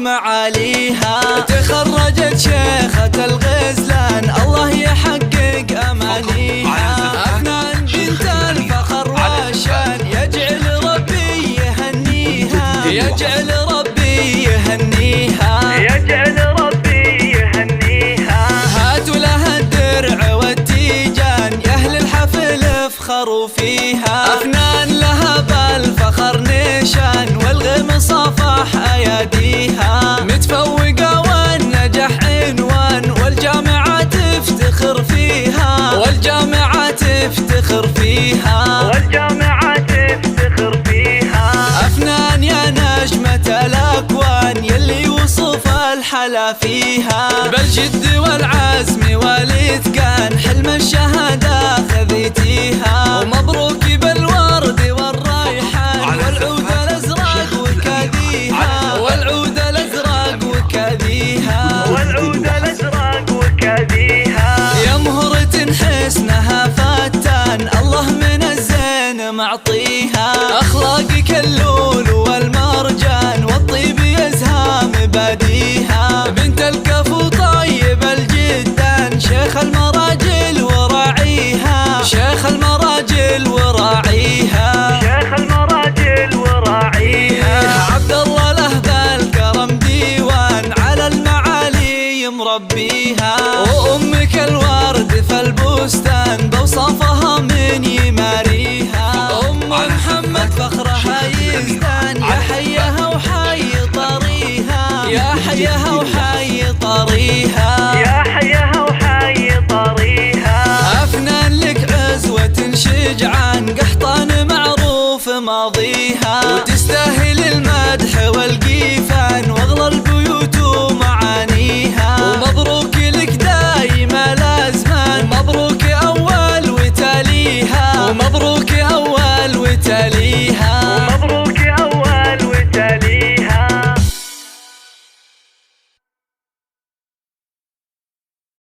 ومعاليها. تخرجت شيخة الغزلان الله يحقق أمانيها. أفنان بنت الفخر والشان يجعل ربي يهنيها، يجعل ربي يهنيها، يجعل ربي يهنيها. هاتوا لها الدرع والتيجان يا أهل الحفل افخروا فيها. أفنان لها بالفخر نيشان والغم صافح أياديها. متفوقة والنجح عنوان والجامعة تفتخر فيها، والجامعة تفتخر فيها، والجامعة تفتخر فيها. أفنان يا نجمة الأكوان يلي وصف الحلا فيها. بالجد والعزم والإتقان حلم الشهادة خذيتيها. ومبروك بالورد والريحان والعود الأزرق وكاديها، والعود الأزرق وكاديها، والعود الأزرق وكاديها. يا مهرة حسنها فتان الله من الزين معطيها. أخلاقك اللول والمرجان والطيب يزهى مباديها. بنت الكفو طيب الجدان شيخ المراجل وراعيها، شيخ المراجل وراعيها، شيخ المراجل وراعيها. عبد الله له ذا الكرم ديوان على المعالي مربيها. وأمك الورد في البستان بوصافها من يماريها. أم محمد فخرها يزدان يا حيها وحي طريها، يا حيها وحي طريها، يا حيها وحي طريها. أفنان لك عزوة شجعان قحطان معروف ماضيها. وتستاهل المدح والقيفان واغلى البيوت ومعانيها. ومبروك لك دايم الأزمان، مبروك أول وتاليها، ومبروك أول وتاليها.